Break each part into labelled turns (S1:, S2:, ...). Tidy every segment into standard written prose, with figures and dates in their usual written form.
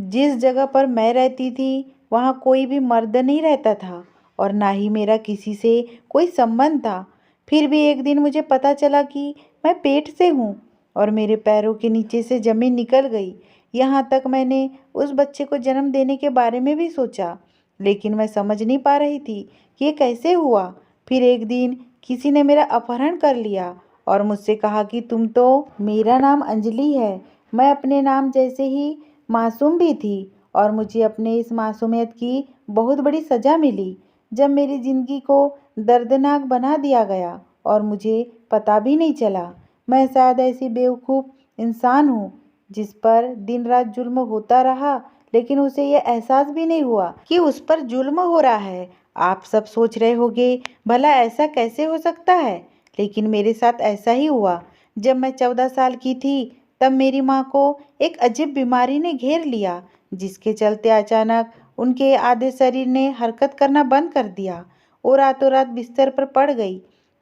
S1: जिस जगह पर मैं रहती थी वहाँ कोई भी मर्द नहीं रहता था और ना ही मेरा किसी से कोई संबंध था। फिर भी एक दिन मुझे पता चला कि मैं पेट से हूँ और मेरे पैरों के नीचे से ज़मीन निकल गई। यहाँ तक मैंने उस बच्चे को जन्म देने के बारे में भी सोचा, लेकिन मैं समझ नहीं पा रही थी कि ये कैसे हुआ। फिर एक दिन किसी ने मेरा अपहरण कर लिया और मुझसे कहा कि तुम तो, मेरा नाम अंजलि है। मैं अपने नाम जैसे ही मासूम भी थी और मुझे अपने इस मासूमियत की बहुत बड़ी सज़ा मिली जब मेरी ज़िंदगी को दर्दनाक बना दिया गया और मुझे पता भी नहीं चला। मैं शायद ऐसी बेवकूफ़ इंसान हूँ जिस पर दिन रात जुल्म होता रहा, लेकिन उसे ये एहसास भी नहीं हुआ कि उस पर जुल्म हो रहा है। आप सब सोच रहे होंगे भला ऐसा कैसे हो सकता है, लेकिन मेरे साथ ऐसा ही हुआ। जब मैं 14 साल की थी तब मेरी माँ को एक अजीब बीमारी ने घेर लिया, जिसके चलते अचानक उनके आधे शरीर ने हरकत करना बंद कर दिया और रातों रात बिस्तर पर पड़ गई।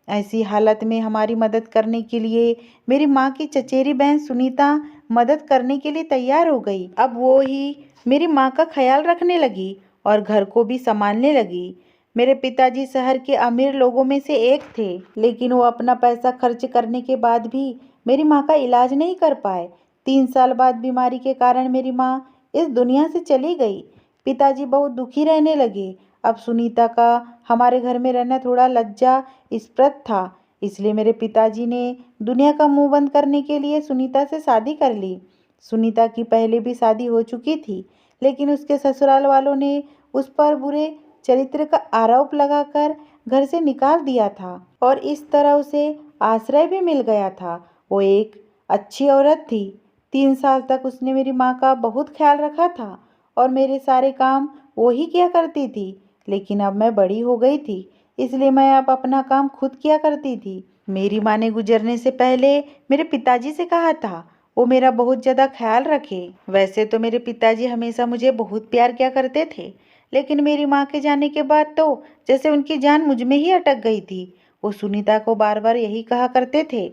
S1: ऐसी हालत में हमारी मदद करने के लिए मेरी माँ की चचेरी बहन सुनीता मदद करने के लिए तैयार हो गई। अब वो ही मेरी माँ का ख्याल रखने लगी और घर को भी संभालने लगी। मेरे पिताजी शहर के अमीर लोगों में से एक थे, लेकिन वो अपना पैसा खर्च करने के बाद भी मेरी माँ का इलाज नहीं कर पाए। 3 साल बाद बीमारी के कारण मेरी माँ इस दुनिया से चली गई। पिताजी बहुत दुखी रहने लगे। अब सुनीता का हमारे घर में रहना थोड़ा लज्जास्पद था, इसलिए मेरे पिताजी ने दुनिया का मुंह बंद करने के लिए सुनीता से शादी कर ली। सुनीता की पहले भी शादी हो चुकी थी, लेकिन उसके ससुराल वालों ने उस पर बुरे चरित्र का आरोप लगाकर घर से निकाल दिया था और इस तरह उसे आश्रय भी मिल गया था। वो एक अच्छी औरत थी। 3 साल तक उसने मेरी माँ का बहुत ख्याल रखा था और मेरे सारे काम वो ही किया करती थी। लेकिन अब मैं बड़ी हो गई थी, इसलिए मैं अब अपना काम खुद किया करती थी। मेरी माँ ने गुजरने से पहले मेरे पिताजी से कहा था वो मेरा बहुत ज़्यादा ख्याल रखे। वैसे तो मेरे पिताजी हमेशा मुझे बहुत प्यार किया करते थे, लेकिन मेरी माँ के जाने के बाद तो जैसे उनकी जान मुझ में ही अटक गई थी। वो सुनीता को बार बार यही कहा करते थे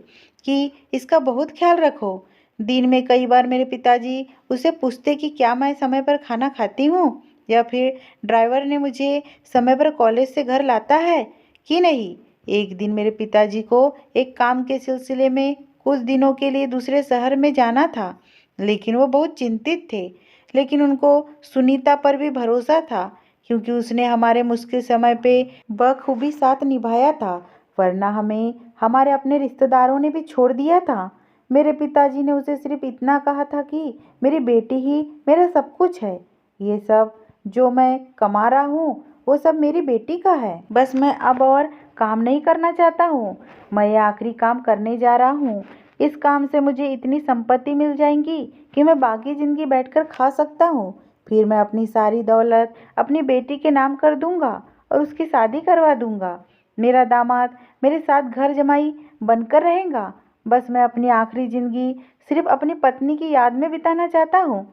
S1: कि इसका बहुत ख्याल रखो। दिन में कई बार मेरे पिताजी उसे पूछते कि क्या मैं समय पर खाना खाती हूँ या फिर ड्राइवर ने मुझे समय पर कॉलेज से घर लाता है कि नहीं। एक दिन मेरे पिताजी को एक काम के सिलसिले में कुछ दिनों के लिए दूसरे शहर में जाना था, लेकिन वो बहुत चिंतित थे। लेकिन उनको सुनीता पर भी भरोसा था, क्योंकि उसने हमारे मुश्किल समय पे बखूबी साथ निभाया था, वरना हमें हमारे अपने रिश्तेदारों ने भी छोड़ दिया था। मेरे पिताजी ने उसे सिर्फ इतना कहा था कि मेरी बेटी ही मेरा सब कुछ है। ये सब जो मैं कमा रहा हूँ वो सब मेरी बेटी का है। बस मैं अब और काम नहीं करना चाहता हूँ। मैं ये आखिरी काम करने जा रहा हूँ। इस काम से मुझे इतनी संपत्ति मिल जाएंगी कि मैं बाकी ज़िंदगी बैठकर खा सकता हूँ। फिर मैं अपनी सारी दौलत अपनी बेटी के नाम कर दूंगा और उसकी शादी करवा दूंगा। मेरा दामाद मेरे साथ घर जमाई बनकर रहेगा। बस मैं अपनी आखिरी ज़िंदगी सिर्फ अपनी पत्नी की याद में बिताना चाहता हूँ।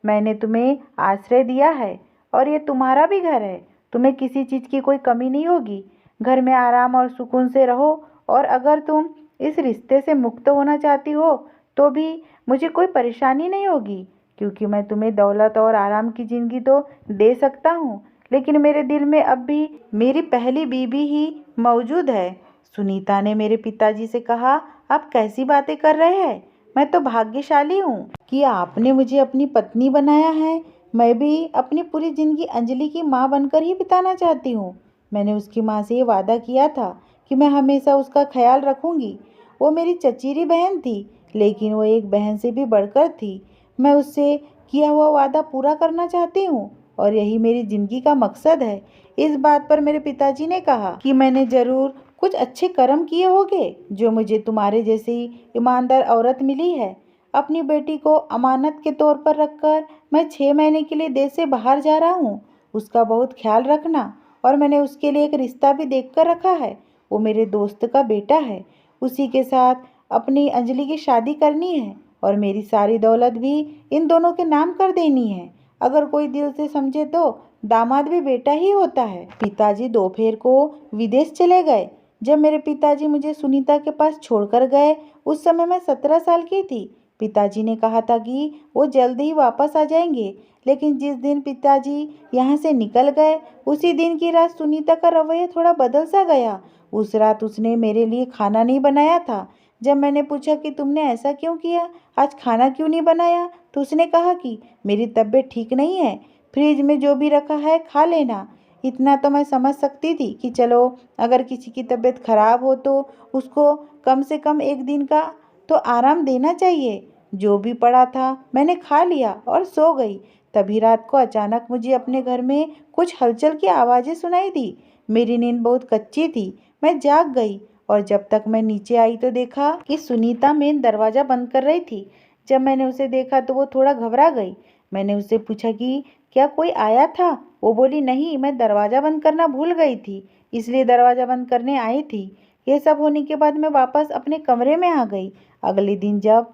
S1: मैंने तुम्हें आश्रय दिया है और ये तुम्हारा भी घर है। तुम्हें किसी चीज़ की कोई कमी नहीं होगी। घर में आराम और सुकून से रहो, और अगर तुम इस रिश्ते से मुक्त होना चाहती हो तो भी मुझे कोई परेशानी नहीं होगी, क्योंकि मैं तुम्हें दौलत और आराम की ज़िंदगी तो दे सकता हूँ, लेकिन मेरे दिल में अब भी मेरी पहली बीवी ही मौजूद है। सुनीता ने मेरे पिताजी से कहा, आप कैसी बातें कर रहे हैं? मैं तो भाग्यशाली हूँ कि आपने मुझे अपनी पत्नी बनाया है। मैं भी अपनी पूरी ज़िंदगी अंजलि की माँ बनकर ही बिताना चाहती हूँ। मैंने उसकी माँ से ये वादा किया था कि मैं हमेशा उसका ख्याल रखूँगी। वो मेरी चचेरी बहन थी, लेकिन वो एक बहन से भी बढ़कर थी। मैं उससे किया हुआ वादा पूरा करना चाहती हूँ और यही मेरी ज़िंदगी का मकसद है। इस बात पर मेरे पिताजी ने कहा कि मैंने ज़रूर कुछ अच्छे कर्म किए होंगे जो मुझे तुम्हारे जैसी ईमानदार औरत मिली है। अपनी बेटी को अमानत के तौर पर रखकर मैं 6 महीने के लिए देश से बाहर जा रहा हूँ। उसका बहुत ख्याल रखना, और मैंने उसके लिए एक रिश्ता भी देख कर रखा है। वो मेरे दोस्त का बेटा है। उसी के साथ अपनी अंजलि की शादी करनी है और मेरी सारी दौलत भी इन दोनों के नाम कर देनी है। अगर कोई दिल से समझे तो दामाद भी बेटा ही होता है। पिताजी दोपहर को विदेश चले गए। जब मेरे पिताजी मुझे सुनीता के पास छोड़कर गए उस समय मैं 17 साल की थी। पिताजी ने कहा था कि वो जल्द ही वापस आ जाएंगे, लेकिन जिस दिन पिताजी यहाँ से निकल गए उसी दिन की रात सुनीता का रवैया थोड़ा बदल सा गया। उस रात उसने मेरे लिए खाना नहीं बनाया था। जब मैंने पूछा कि तुमने ऐसा क्यों किया, आज खाना क्यों नहीं बनाया, तो उसने कहा कि मेरी तबीयत ठीक नहीं है, फ्रिज में जो भी रखा है खा लेना। इतना तो मैं समझ सकती थी कि चलो अगर किसी की तबीयत खराब हो तो उसको कम से कम एक दिन का तो आराम देना चाहिए। जो भी पड़ा था मैंने खा लिया और सो गई। तभी रात को अचानक मुझे अपने घर में कुछ हलचल की आवाज़ें सुनाई दी। मेरी नींद बहुत कच्ची थी। मैं जाग गई और जब तक मैं नीचे आई तो देखा कि सुनीता मेन दरवाज़ा बंद कर रही थी। जब मैंने उसे देखा तो वो थोड़ा घबरा गई। मैंने उससे पूछा कि क्या कोई आया था? वो बोली, नहीं, मैं दरवाज़ा बंद करना भूल गई थी, इसलिए दरवाज़ा बंद करने आई थी। यह सब होने के बाद मैं वापस अपने कमरे में आ गई। अगले दिन जब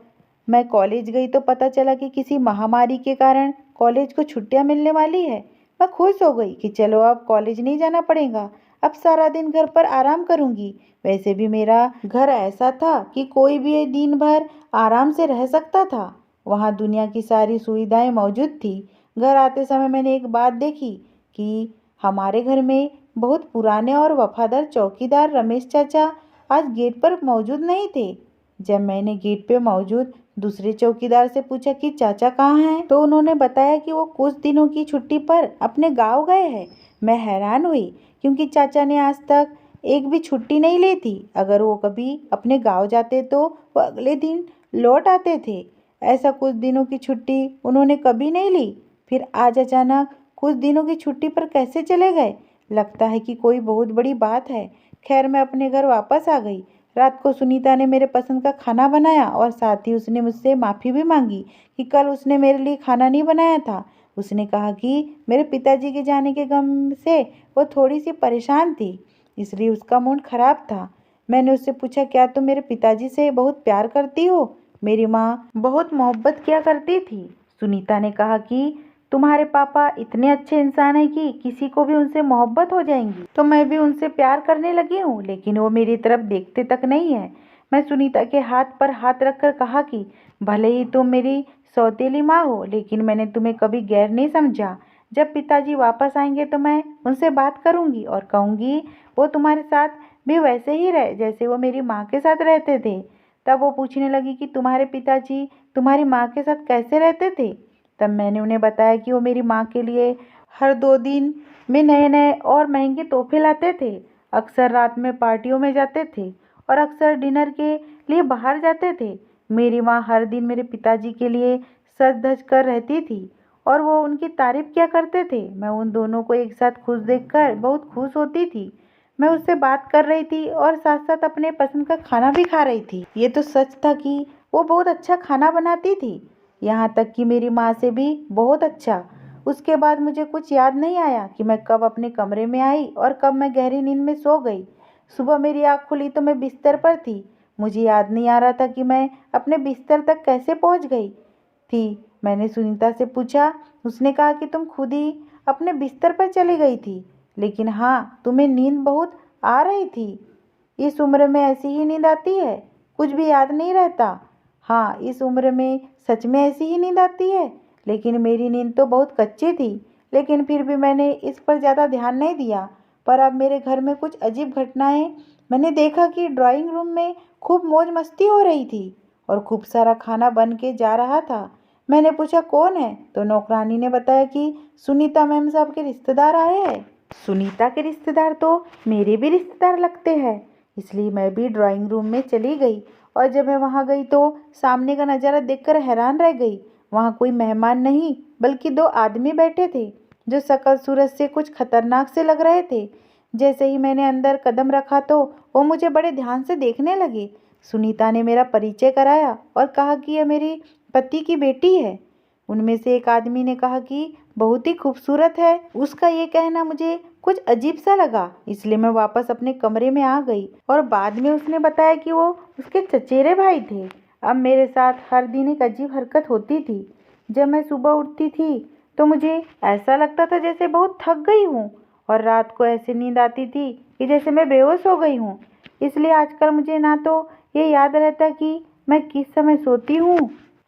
S1: मैं कॉलेज गई तो पता चला कि किसी महामारी के कारण कॉलेज को छुट्टियां मिलने वाली है। मैं खुश हो गई कि चलो अब कॉलेज नहीं जाना पड़ेगा, अब सारा दिन घर पर आराम करूंगी। वैसे भी मेरा घर ऐसा था कि कोई भी दिन भर आराम से रह सकता था। वहाँ दुनिया की सारी सुविधाएं मौजूद थी। घर आते समय मैंने एक बात देखी कि हमारे घर में बहुत पुराने और वफादार चौकीदार रमेश चाचा आज गेट पर मौजूद नहीं थे। जब मैंने गेट पे मौजूद दूसरे चौकीदार से पूछा कि चाचा कहाँ हैं, तो उन्होंने बताया कि वो कुछ दिनों की छुट्टी पर अपने गांव गए हैं। मैं हैरान हुई क्योंकि चाचा ने आज तक एक भी छुट्टी नहीं ली थी। अगर वो कभी अपने गांव जाते तो वो अगले दिन लौट आते थे। ऐसा कुछ दिनों की छुट्टी उन्होंने कभी नहीं ली। फिर आज अचानक कुछ दिनों की छुट्टी पर कैसे चले गए? लगता है कि कोई बहुत बड़ी बात है। खैर, मैं अपने घर वापस आ गई। रात को सुनीता ने मेरे पसंद का खाना बनाया और साथ ही उसने मुझसे माफ़ी भी मांगी कि कल उसने मेरे लिए खाना नहीं बनाया था। उसने कहा कि मेरे पिताजी के जाने के गम से वो थोड़ी सी परेशान थी, इसलिए उसका मूड खराब था। मैंने उससे पूछा, क्या तुम मेरे पिताजी से बहुत प्यार करती हो? मेरी माँ बहुत मोहब्बत किया करती थी। सुनीता ने कहा कि तुम्हारे पापा इतने अच्छे इंसान हैं कि किसी को भी उनसे मोहब्बत हो जाएंगी। तो मैं भी उनसे प्यार करने लगी हूँ, लेकिन वो मेरी तरफ देखते तक नहीं है। मैं सुनीता के हाथ पर हाथ रखकर कहा कि भले ही तुम मेरी सौतेली माँ हो, लेकिन मैंने तुम्हें कभी गैर नहीं समझा। जब पिताजी वापस आएंगे तो मैं उनसे बात करूंगी और कहूंगी वो तुम्हारे साथ भी वैसे ही रहे जैसे वो मेरी माँ के साथ रहते थे। तब वो पूछने लगी कि तुम्हारे पिताजी तुम्हारी माँ के साथ कैसे रहते थे? तब मैंने उन्हें बताया कि वो मेरी माँ के लिए हर 2 दिन में नए नए और महंगे तोहफे लाते थे, अक्सर रात में पार्टियों में जाते थे और अक्सर डिनर के लिए बाहर जाते थे। मेरी माँ हर दिन मेरे पिताजी के लिए सज धज कर रहती थी और वो उनकी तारीफ किया करते थे। मैं उन दोनों को एक साथ खुश देखकर बहुत खुश होती थी। मैं उससे बात कर रही थी और साथ साथ अपने पसंद का खाना भी खा रही थी। ये तो सच था कि वो बहुत अच्छा खाना बनाती थी, यहाँ तक कि मेरी माँ से भी बहुत अच्छा। उसके बाद मुझे कुछ याद नहीं आया कि मैं कब अपने कमरे में आई और कब मैं गहरी नींद में सो गई। सुबह मेरी आँख खुली तो मैं बिस्तर पर थी। मुझे याद नहीं आ रहा था कि मैं अपने बिस्तर तक कैसे पहुँच गई थी। मैंने सुनीता से पूछा। उसने कहा कि तुम खुद ही अपने बिस्तर पर चली गई थी, लेकिन हाँ, तुम्हें नींद बहुत आ रही थी। इस उम्र में ऐसी ही नींद आती है, कुछ भी याद नहीं रहता। हाँ, इस उम्र में सच में ऐसी ही नींद आती है, लेकिन मेरी नींद तो बहुत कच्ची थी। लेकिन फिर भी मैंने इस पर ज़्यादा ध्यान नहीं दिया। पर अब मेरे घर में कुछ अजीब घटनाएं। मैंने देखा कि ड्राइंग रूम में खूब मौज मस्ती हो रही थी और खूब सारा खाना बन के जा रहा था। मैंने पूछा, कौन है? तो नौकरानी ने बताया कि सुनीता मैम साहब के रिश्तेदार आए हैं। सुनीता के रिश्तेदार तो मेरे भी रिश्तेदार लगते हैं, इसलिए मैं भी ड्राइंग रूम में चली गई। और जब मैं वहां गई तो सामने का नज़ारा देखकर हैरान रह गई। वहां कोई मेहमान नहीं बल्कि 2 आदमी बैठे थे जो शक्ल सूरत से कुछ खतरनाक से लग रहे थे। जैसे ही मैंने अंदर कदम रखा तो वो मुझे बड़े ध्यान से देखने लगे। सुनीता ने मेरा परिचय कराया और कहा कि यह मेरी पति की बेटी है। उनमें से एक आदमी ने कहा कि बहुत ही खूबसूरत है। उसका ये कहना मुझे कुछ अजीब सा लगा, इसलिए मैं वापस अपने कमरे में आ गई और बाद में उसने बताया कि वो उसके चचेरे भाई थे। अब मेरे साथ हर दिन एक अजीब हरकत होती थी। जब मैं सुबह उठती थी तो मुझे ऐसा लगता था जैसे बहुत थक गई हूँ और रात को ऐसे नींद आती थी कि जैसे मैं बेहोश हो गई हूँ। इसलिए आजकल मुझे ना तो ये याद रहता कि मैं किस समय सोती हूँ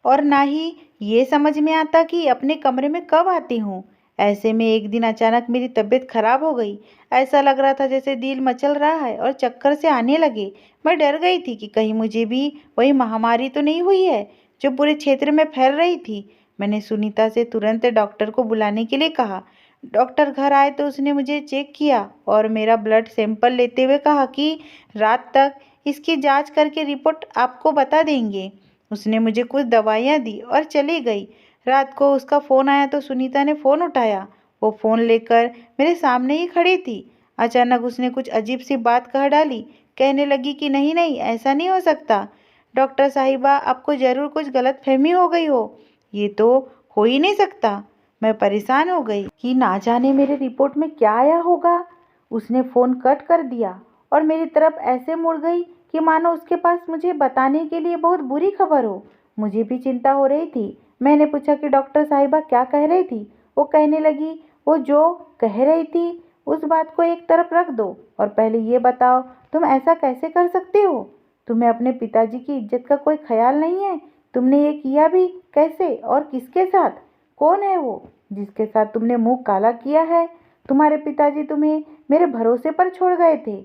S1: और ना ही ये समझ में आता कि अपने कमरे में कब आती हूँ। ऐसे में एक दिन अचानक मेरी तबीयत खराब हो गई। ऐसा लग रहा था जैसे दिल मचल रहा है और चक्कर से आने लगे। मैं डर गई थी कि कहीं मुझे भी वही महामारी तो नहीं हुई है जो पूरे क्षेत्र में फैल रही थी। मैंने सुनीता से तुरंत डॉक्टर को बुलाने के लिए कहा। डॉक्टर घर आए तो उसने मुझे चेक किया और मेरा ब्लड सैंपल लेते हुए कहा कि रात तक इसकी जांच करके रिपोर्ट आपको बता देंगे। उसने मुझे कुछ दवाइयाँ दी और चली गई। रात को उसका फ़ोन आया तो सुनीता ने फ़ोन उठाया। वो फ़ोन लेकर मेरे सामने ही खड़ी थी। अचानक उसने कुछ अजीब सी बात कह डाली। कहने लगी कि नहीं नहीं, ऐसा नहीं हो सकता। डॉक्टर साहिबा, आपको ज़रूर कुछ गलतफहमी हो गई हो। ये तो हो ही नहीं सकता। मैं परेशान हो गई कि ना जाने मेरे रिपोर्ट में क्या आया होगा। उसने फ़ोन कट कर दिया और मेरी तरफ ऐसे मुड़ गई कि मानो उसके पास मुझे बताने के लिए बहुत बुरी खबर हो। मुझे भी चिंता हो रही थी। मैंने पूछा कि डॉक्टर साहिबा क्या कह रही थी। वो कहने लगी, वो जो कह रही थी उस बात को एक तरफ रख दो और पहले ये बताओ, तुम ऐसा कैसे कर सकती हो? तुम्हें अपने पिताजी की इज्जत का कोई ख्याल नहीं है? तुमने ये किया भी कैसे और किसके साथ? कौन है वो जिसके साथ तुमने मुंह काला किया है? तुम्हारे पिताजी तुम्हें मेरे भरोसे पर छोड़ गए थे।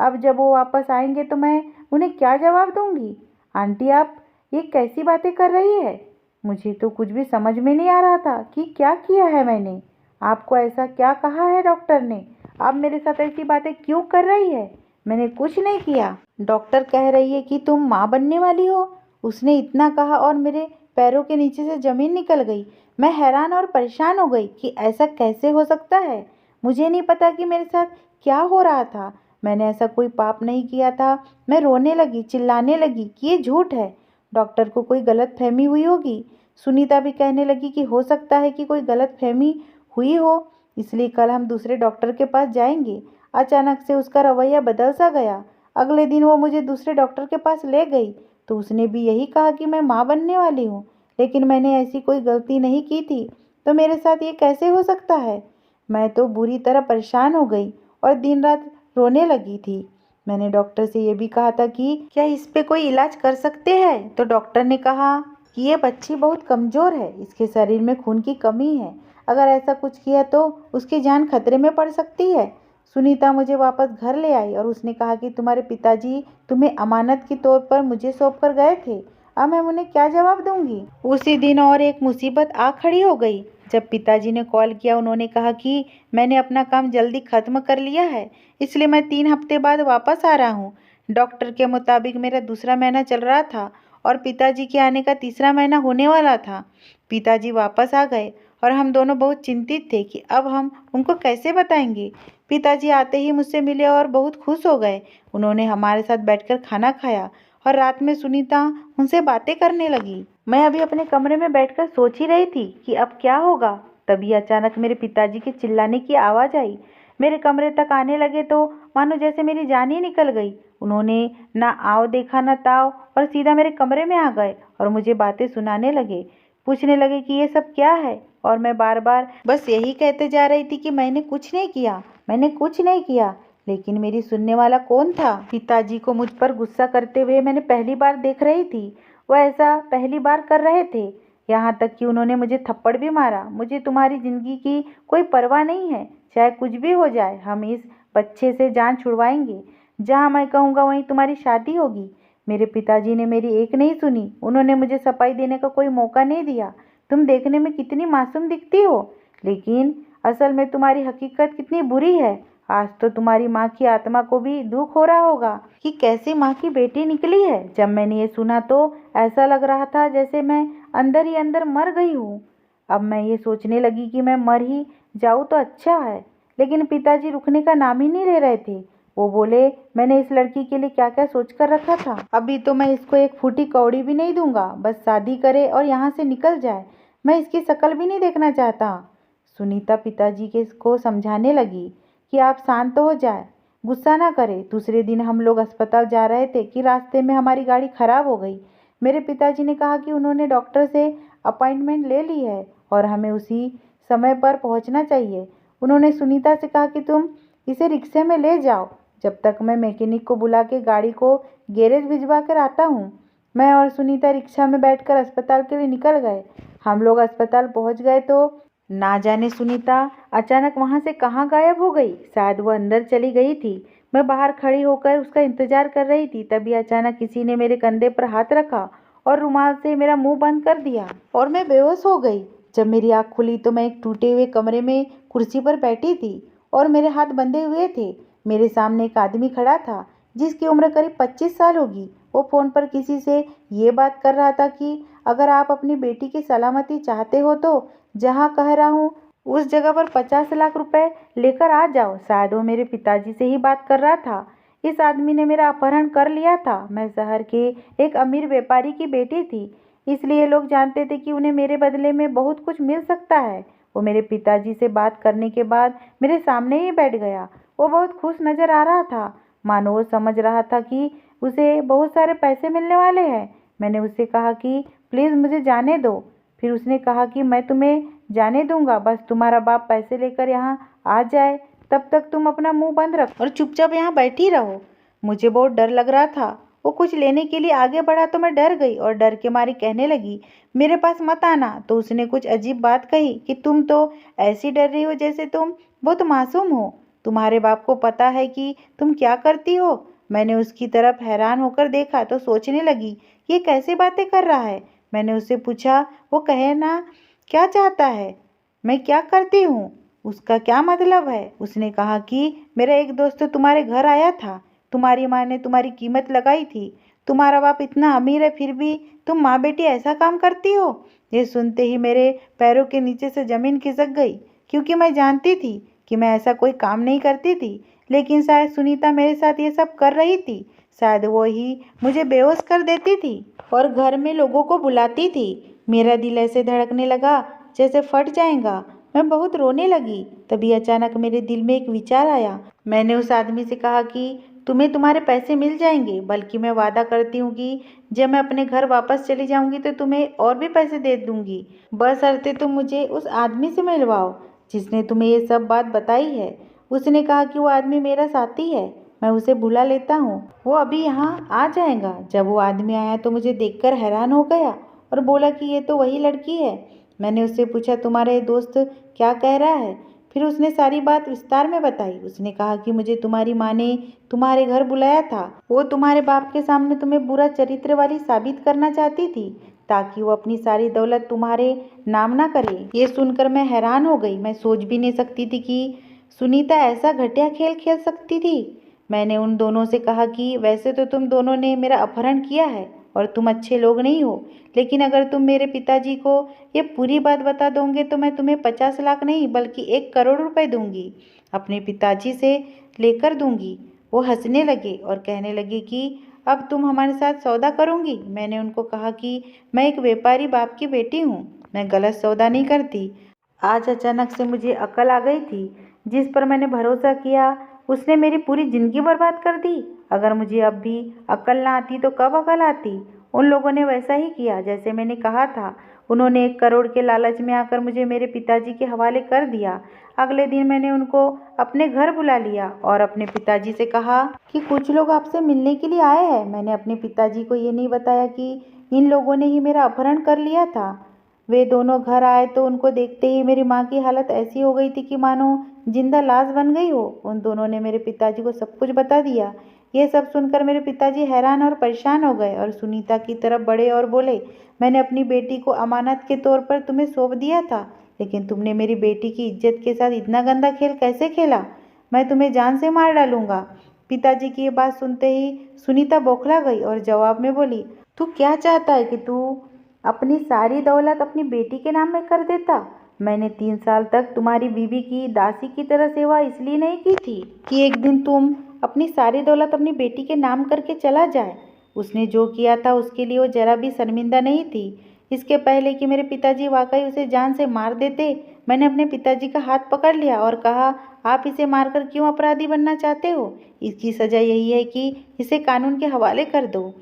S1: अब जब वो वापस आएंगे तो मैं उन्हें क्या जवाब दूंगी? आंटी, आप ये कैसी बातें कर रही है? मुझे तो कुछ भी समझ में नहीं आ रहा था कि क्या किया है मैंने। आपको ऐसा क्या कहा है डॉक्टर ने? आप मेरे साथ ऐसी बातें क्यों कर रही है? मैंने कुछ नहीं किया। डॉक्टर कह रही है कि तुम माँ बनने वाली हो। उसने इतना कहा और मेरे पैरों के नीचे से जमीन निकल गई। मैं हैरान और परेशान हो गई कि ऐसा कैसे हो सकता है। मुझे नहीं पता कि मेरे साथ क्या हो रहा था। मैंने ऐसा कोई पाप नहीं किया था। मैं रोने लगी, चिल्लाने लगी कि ये झूठ है। डॉक्टर को कोई गलतफहमी हुई होगी। सुनीता भी कहने लगी कि हो सकता है कि कोई गलतफहमी हुई हो, इसलिए कल हम दूसरे डॉक्टर के पास जाएंगे। अचानक से उसका रवैया बदल सा गया। अगले दिन वो मुझे दूसरे डॉक्टर के पास ले गई तो उसने भी यही कहा कि मैं माँ बनने वाली हूँ। लेकिन मैंने ऐसी कोई गलती नहीं की थी, तो मेरे साथ ये कैसे हो सकता है? मैं तो बुरी तरह परेशान हो गई और दिन रात रोने लगी थी। मैंने डॉक्टर से ये भी कहा था कि क्या इस पे कोई इलाज कर सकते हैं, तो डॉक्टर ने कहा कि ये बच्ची बहुत कमज़ोर है, इसके शरीर में खून की कमी है। अगर ऐसा कुछ किया तो उसकी जान खतरे में पड़ सकती है। सुनीता मुझे वापस घर ले आई और उसने कहा कि तुम्हारे पिताजी तुम्हें अमानत के तौर पर मुझे सौंप कर गए थे। अब मैं उन्हें क्या जवाब दूंगी? उसी दिन और एक मुसीबत आ खड़ी हो गई। जब पिताजी ने कॉल किया, उन्होंने कहा कि मैंने अपना काम जल्दी ख़त्म कर लिया है, इसलिए मैं 3 हफ्ते बाद वापस आ रहा हूँ। डॉक्टर के मुताबिक मेरा दूसरा महीना चल रहा था और पिताजी के आने का तीसरा महीना होने वाला था। पिताजी वापस आ गए और हम दोनों बहुत चिंतित थे कि अब हम उनको कैसे बताएंगे। पिताजी आते ही मुझसे मिले और बहुत खुश हो गए। उन्होंने हमारे साथ बैठकर खाना खाया और रात में सुनीता उनसे बातें करने लगी। मैं अभी अपने कमरे में बैठकर सोच ही रही थी कि अब क्या होगा। तभी अचानक मेरे पिताजी के चिल्लाने की आवाज़ आई। मेरे कमरे तक आने लगे तो मानो जैसे मेरी जान ही निकल गई। उन्होंने ना आओ देखा ना ताव और सीधा मेरे कमरे में आ गए और मुझे बातें सुनाने लगे। पूछने लगे कि ये सब क्या है और मैं बार बार बस यही कहते जा रही थी कि मैंने कुछ नहीं किया, मैंने कुछ नहीं किया। लेकिन मेरी सुनने वाला कौन था? पिताजी को मुझ पर गुस्सा करते हुए मैंने पहली बार देख रही थी। वह ऐसा पहली बार कर रहे थे। यहाँ तक कि उन्होंने मुझे थप्पड़ भी मारा। मुझे तुम्हारी जिंदगी की कोई परवाह नहीं है, चाहे कुछ भी हो जाए, हम इस बच्चे से जान छुड़वाएंगे। जहाँ मैं कहूँगा वहीं तुम्हारी शादी होगी। मेरे पिताजी ने मेरी एक नहीं सुनी। उन्होंने मुझे सफाई देने का कोई मौका नहीं दिया। तुम देखने में कितनी मासूम दिखती हो, लेकिन असल में तुम्हारी हकीकत कितनी बुरी है। आज तो तुम्हारी माँ की आत्मा को भी दुख हो रहा होगा कि कैसी माँ की बेटी निकली है। जब मैंने ये सुना तो ऐसा लग रहा था जैसे मैं अंदर ही अंदर मर गई हूँ। अब मैं ये सोचने लगी कि मैं मर ही जाऊँ तो अच्छा है। लेकिन पिताजी रुकने का नाम ही नहीं ले रहे थे। वो बोले, मैंने इस लड़की के लिए क्या क्या सोच कर रखा था। अभी तो मैं इसको एक फूटी कौड़ी भी नहीं दूंगा। बस शादी करे और यहाँ से निकल जाए। मैं इसकी शक्ल भी नहीं देखना चाहता। सुनीता पिताजी के को समझाने लगी कि आप शांत हो जाए, गुस्सा ना करें। दूसरे दिन हम लोग अस्पताल जा रहे थे कि रास्ते में हमारी गाड़ी खराब हो गई। मेरे पिताजी ने कहा कि उन्होंने डॉक्टर से अपॉइंटमेंट ले ली है और हमें उसी समय पर पहुंचना चाहिए। उन्होंने सुनीता से कहा कि तुम इसे रिक्शे में ले जाओ जब तक मैं मैकेनिक को बुला के गाड़ी को गैरेज भिजवा कर आता हूँ। मैं और सुनीता रिक्शा में बैठकर अस्पताल के लिए निकल गए। हम लोग अस्पताल पहुंच गए तो ना जाने सुनीता अचानक वहां से कहाँ गायब हो गई। शायद वो अंदर चली गई थी। मैं बाहर खड़ी होकर उसका इंतजार कर रही थी। तभी अचानक किसी ने मेरे कंधे पर हाथ रखा और रुमाल से मेरा मुंह बंद कर दिया और मैं बेहोश हो गई। जब मेरी आँख खुली तो मैं एक टूटे हुए कमरे में कुर्सी पर बैठी थी और मेरे हाथ बंधे हुए थे। मेरे सामने एक आदमी खड़ा था जिसकी उम्र करीब 25 साल होगी। वो फ़ोन पर किसी से ये बात कर रहा था कि अगर आप अपनी बेटी की सलामती चाहते हो तो जहाँ कह रहा हूँ उस जगह पर 50 लाख रुपए लेकर आ जाओ। शायद वो मेरे पिताजी से ही बात कर रहा था। इस आदमी ने मेरा अपहरण कर लिया था। मैं शहर के एक अमीर व्यापारी की बेटी थी, इसलिए लोग जानते थे कि उन्हें मेरे बदले में बहुत कुछ मिल सकता है। वो मेरे पिताजी से बात करने के बाद मेरे सामने ही बैठ गया। वो बहुत खुश नजर आ रहा था, मानो वो समझ रहा था कि उसे बहुत सारे पैसे मिलने वाले हैं। मैंने उससे कहा कि प्लीज़ मुझे जाने दो। फिर उसने कहा कि मैं तुम्हें जाने दूंगा, बस तुम्हारा बाप पैसे लेकर यहाँ आ जाए। तब तक तुम अपना मुंह बंद रखो और चुपचाप यहाँ बैठी रहो। मुझे बहुत डर लग रहा था। वो कुछ लेने के लिए आगे बढ़ा तो मैं डर गई और डर के मारी कहने लगी, मेरे पास मत आना। तो उसने कुछ अजीब बात कही कि तुम तो ऐसी डर रही हो जैसे तुम बहुत मासूम हो। तुम्हारे बाप को पता है कि तुम क्या करती हो। मैंने उसकी तरफ हैरान होकर देखा तो सोचने लगी, ये कैसी बातें कर रहा है। मैंने उससे पूछा, वो कहे ना क्या चाहता है, मैं क्या करती हूँ, उसका क्या मतलब है। उसने कहा कि मेरा एक दोस्त तुम्हारे घर आया था, तुम्हारी माँ ने तुम्हारी कीमत लगाई थी। तुम्हारा बाप इतना अमीर है फिर भी तुम माँ बेटी ऐसा काम करती हो। ये सुनते ही मेरे पैरों के नीचे से जमीन खिसक गई, क्योंकि मैं जानती थी कि मैं ऐसा कोई काम नहीं करती थी। लेकिन शायद सुनीता मेरे साथ ये सब कर रही थी। शायद वो ही मुझे बेहोश कर देती थी और घर में लोगों को बुलाती थी। मेरा दिल ऐसे धड़कने लगा जैसे फट जाएगा। मैं बहुत रोने लगी। तभी अचानक मेरे दिल में एक विचार आया। मैंने उस आदमी से कहा कि तुम्हें तुम्हारे पैसे मिल जाएंगे, बल्कि मैं वादा करती हूँ कि जब मैं अपने घर वापस चली जाऊंगी तो तुम्हें और भी पैसे दे दूंगी, बशर्ते तुम मुझे उस आदमी से मिलवाओ जिसने तुम्हें ये सब बात बताई है। उसने कहा कि वो आदमी मेरा साथी है, मैं उसे बुला लेता हूँ, वो अभी यहाँ आ जाएगा। जब वो आदमी आया तो मुझे देखकर हैरान हो गया और बोला कि ये तो वही लड़की है। मैंने उससे पूछा, तुम्हारा ये दोस्त क्या कह रहा है। फिर उसने सारी बात विस्तार में बताई। उसने कहा कि मुझे तुम्हारी माँ ने तुम्हारे घर बुलाया था। वो तुम्हारे बाप के सामने तुम्हें बुरा चरित्र वाली साबित करना चाहती थी, ताकि वो अपनी सारी दौलत तुम्हारे नाम ना करे। ये सुनकर मैं हैरान हो गई। मैं सोच भी नहीं सकती थी कि सुनीता ऐसा घटिया खेल खेल सकती थी। मैंने उन दोनों से कहा कि वैसे तो तुम दोनों ने मेरा अपहरण किया है और तुम अच्छे लोग नहीं हो, लेकिन अगर तुम मेरे पिताजी को ये पूरी बात बता दोगे तो मैं तुम्हें 50 लाख नहीं बल्कि 1 करोड़ रुपए दूंगी, अपने पिताजी से लेकर दूंगी। वो हंसने लगे और कहने लगे कि अब तुम हमारे साथ सौदा करोगी। मैंने उनको कहा कि मैं एक व्यापारी बाप की बेटी हूँ, मैं गलत सौदा नहीं करती। आज अचानक से मुझे अकल आ गई थी। जिस पर मैंने भरोसा किया उसने मेरी पूरी जिंदगी बर्बाद कर दी। अगर मुझे अब भी अकल ना आती तो कब अकल आती। उन लोगों ने वैसा ही किया जैसे मैंने कहा था। उन्होंने 1 करोड़ के लालच में आकर मुझे मेरे पिताजी के हवाले कर दिया। अगले दिन मैंने उनको अपने घर बुला लिया और अपने पिताजी से कहा कि कुछ लोग आपसे मिलने के लिए आए हैं। मैंने अपने पिताजी को ये नहीं बताया कि इन लोगों ने ही मेरा अपहरण कर लिया था। वे दोनों घर आए तो उनको देखते ही मेरी माँ की हालत ऐसी हो गई थी कि मानो जिंदा लाश बन गई हो। उन दोनों ने मेरे पिताजी को सब कुछ बता दिया। ये सब सुनकर मेरे पिताजी हैरान और परेशान हो गए और सुनीता की तरफ बढ़े और बोले, मैंने अपनी बेटी को अमानत के तौर पर तुम्हें सौंप दिया था, लेकिन तुमने मेरी बेटी की इज्जत के साथ इतना गंदा खेल कैसे खेला। मैं तुम्हें जान से मार डालूंगा। पिताजी की ये बात सुनते ही सुनीता बौखला गई और जवाब में बोली, तू क्या चाहता है कि तू अपनी सारी दौलत अपनी बेटी के नाम में कर देता। मैंने 3 साल तक तुम्हारी बीवी की दासी की तरह सेवा इसलिए नहीं की थी कि एक दिन तुम अपनी सारी दौलत अपनी बेटी के नाम करके चला जाए। उसने जो किया था उसके लिए वो जरा भी शर्मिंदा नहीं थी। इसके पहले कि मेरे पिताजी वाकई उसे जान से मार देते, मैंने अपने पिताजी का हाथ पकड़ लिया और कहा, आप इसे मारकर क्यों अपराधी बनना चाहते हो। इसकी सजा यही है कि इसे कानून के हवाले कर दो।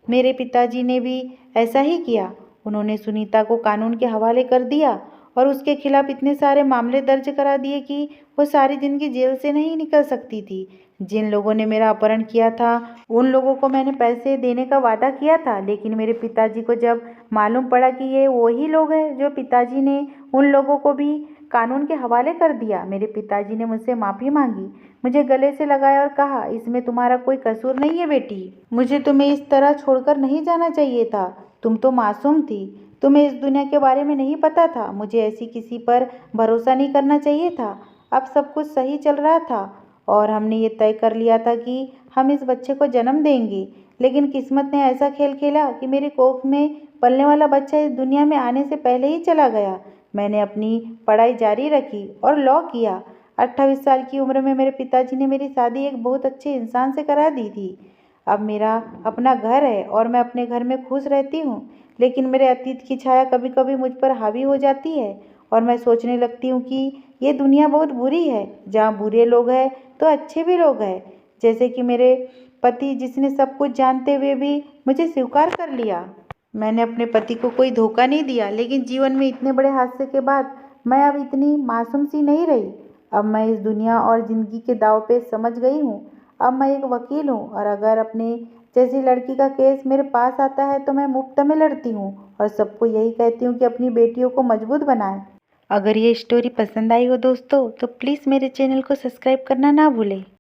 S1: मेरे पिताजी ने भी ऐसा ही किया। उन्होंने सुनीता को कानून के हवाले कर दिया और उसके खिलाफ इतने सारे मामले दर्ज करा दिए कि वो सारी जिंदगी जेल से नहीं निकल सकती थी। जिन लोगों ने मेरा अपहरण किया था उन लोगों को मैंने पैसे देने का वादा किया था, लेकिन मेरे पिताजी को जब मालूम पड़ा कि ये वही लोग हैं, जो पिताजी ने उन लोगों को भी कानून के हवाले कर दिया। मेरे पिताजी ने मुझसे माफ़ी मांगी, मुझे गले से लगाया और कहा, इसमें तुम्हारा कोई कसूर नहीं है बेटी, मुझे तुम्हें इस तरह छोड़कर नहीं जाना चाहिए था। तुम तो मासूम थी, तुम्हें इस दुनिया के बारे में नहीं पता था, मुझे ऐसी किसी पर भरोसा नहीं करना चाहिए था। अब सब कुछ सही चल रहा था और हमने ये तय कर लिया था कि हम इस बच्चे को जन्म देंगे, लेकिन किस्मत ने ऐसा खेल खेला कि मेरी कोख में पलने वाला बच्चा इस दुनिया में आने से पहले ही चला गया। मैंने अपनी पढ़ाई जारी रखी और लॉ किया। 28 साल की उम्र में मेरे पिताजी ने मेरी शादी एक बहुत अच्छे इंसान से करा दी थी। अब मेरा अपना घर है और मैं अपने घर में खुश रहती हूँ, लेकिन मेरे अतीत की छाया कभी कभी मुझ पर हावी हो जाती है और मैं सोचने लगती हूँ कि ये दुनिया बहुत बुरी है, जहाँ बुरे लोग हैं तो अच्छे भी लोग हैं। जैसे कि मेरे पति, जिसने सब कुछ जानते हुए भी मुझे स्वीकार कर लिया। मैंने अपने पति को कोई धोखा नहीं दिया, लेकिन जीवन में इतने बड़े हादसे के बाद मैं अब इतनी मासूम सी नहीं रही। अब मैं इस दुनिया और ज़िंदगी के दांव पे समझ गई हूँ। अब मैं एक वकील हूँ और अगर अपने जैसी लड़की का केस मेरे पास आता है तो मैं मुफ्त में लड़ती हूँ और सबको यही कहती हूँ कि अपनी बेटियों को मजबूत बनाएं। अगर ये स्टोरी पसंद आई हो दोस्तों, तो प्लीज़ मेरे चैनल को सब्सक्राइब करना ना भूलें।